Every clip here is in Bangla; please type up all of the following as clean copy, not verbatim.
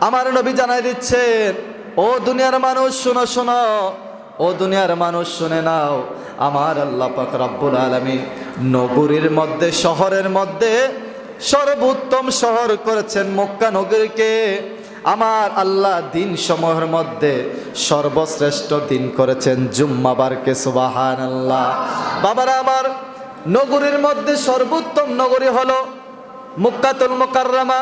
আমার নবী জানাই দিচ্ছেন, ও দুনিয়ার মানুষ শোনো শোনো, ও দুনিয়ার মানুষ শুনে নাও, আমার আল্লাহ পাক রব্বুল আলামিন নগরীর মধ্যে, শহরের মধ্যে সর্বোত্তম শহর করেছেন মক্কা নগরীকে। আমার আল্লাহ দিন সমূহের মধ্যে সর্বশ্রেষ্ঠ দিন করেছেন জুম্মাবারকে। সুবহানাল্লাহ। বাবারা আমার, নগরীর মধ্যে সর্বোত্তম নগরী হলো মক্কাতুল মুকাররমা,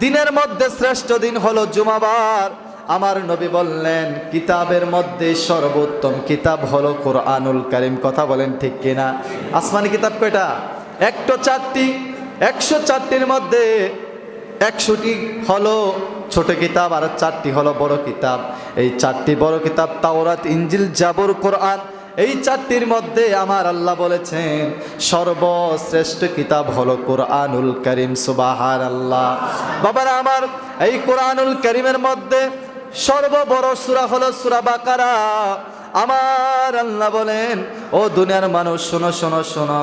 দিনের মধ্যে শ্রেষ্ঠ দিন হলো জুমাবার। আমার নবী বললেন, কিতাবের মধ্যে সর্বোত্তম কিতাব হলো কোরআনুল কারীম। কথা বলেন ঠিক কিনা? আসমানি কিতাব কয়টা? 104টি। 104টির মধ্যে 100টি হলো ছোট কিতাব আর 4টি হলো বড় কিতাব। এই 4টি বড় কিতাব তাওরাত, ইনজিল, জাবুর, কোরআন। এই 4টির মধ্যে আমার আল্লাহ বলেছেন সর্বশ্রেষ্ঠ কিতাব হলো কোরআনুল কারীম। সুবহানাল্লাহ। বাবারা আমার, এই কোরআনুল কারীমের মধ্যে সর্ববড় সূরা হলো সূরা বাকারা। আমার আল্লাহ বলেন, ও দুনিয়ার মানুষ শোনো শোনো শোনো,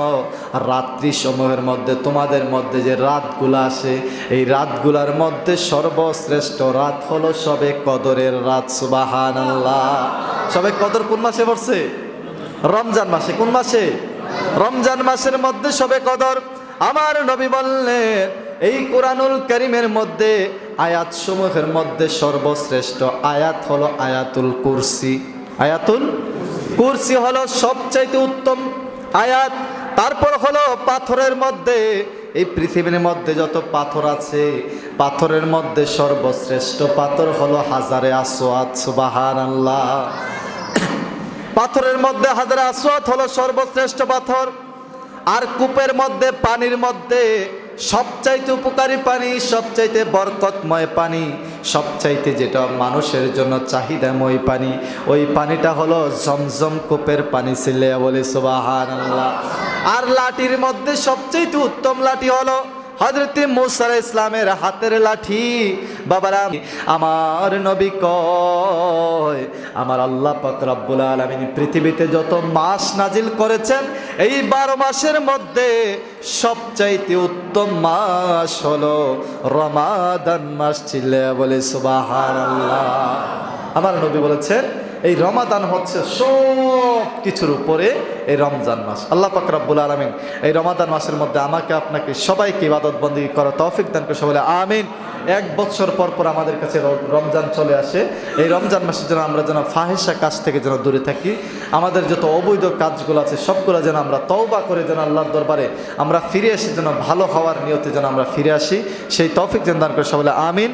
রাত্রি সমূহের মধ্যে তোমাদের মধ্যে যে রাতগুলো আসে, এই রাতগুলার মধ্যে সর্বশ্রেষ্ঠ রাত হলো শবে কদরের রাত। সুবহানাল্লাহ। শবে কদর কোন মাসে পড়ছে? রমজান মাসে। কোন মাসে? রমজান মাসের মধ্যে শবে কদর। আমার নবী বললেন, এই কোরআনুল কারীমের মধ্যে আয়াত সমূহের মধ্যে সর্বশ্রেষ্ঠ আয়াত হলো আয়াতুল কুরসি। আয়াতুল কুরসি হলো সবচাইতে উত্তম আয়াত। তারপর হলো পাথরের মধ্যে, এই পৃথিবীর মধ্যে যত পাথর আছে, পাথরের মধ্যে সর্বশ্রেষ্ঠ পাথর হলো হাজারে আসওয়াদ। সুবহানাল্লাহ। পাথরের মধ্যে হাজারে আসওয়াদ হলো সর্বশ্রেষ্ঠ পাথর। আর কূপের মধ্যে, পানির মধ্যে সবচাইতে উপকারী পানি, সবচাইতে বরকতময় পানি, সবচাইতে যেটা মানুষের জন্য চাহিদাময় পানি, ওই পানিটা হলো জমজম কূপের পানি। ছিলে বলে সুবহানাল্লাহ। আর লাঠির মধ্যে সবচাইতে উত্তম লাঠি হলো হযরত মুসা আলাইহিস সালামের হাতের লাঠি। বাবারা, আমার নবী কয়, আমার আল্লাহ পাক রব্বুল আলামিন পৃথিবীতে যত মাস নাজিল করেছেন, এই 12 মাসের মধ্যে সবচাইতে উত্তম মাস হলো রমাদান মাস। ছিলে বলে সুবহানাল্লাহ। আমার নবী বলেছেন, এই রমাদান হচ্ছে সব কিছুর উপরে এই রমজান মাস। আল্লাহ পাক রব্বুল আলামিন এই রমাদান মাসের মধ্যে আমাকে আপনাকে সবাইকে ইবাদত বন্দেগী করার তৌফিক দান করে বলে আমিন। 1 বছর পর পর আমাদের কাছে রমজান চলে আসে। এই রমজান মাসের জন্য আমরা যেন ফাহিশা কাজ থেকে যেন দূরে থাকি, আমাদের যত অবৈধ কাজগুলো আছে সবগুলো যেন আমরা তওবা করে যেন আল্লাহর দরবারে আমরা ফিরে আসি, যেন ভালো হওয়ার নিয়তে যেন আমরা ফিরে আসি, সেই তৌফিক যেন দান করে বলে আমিন।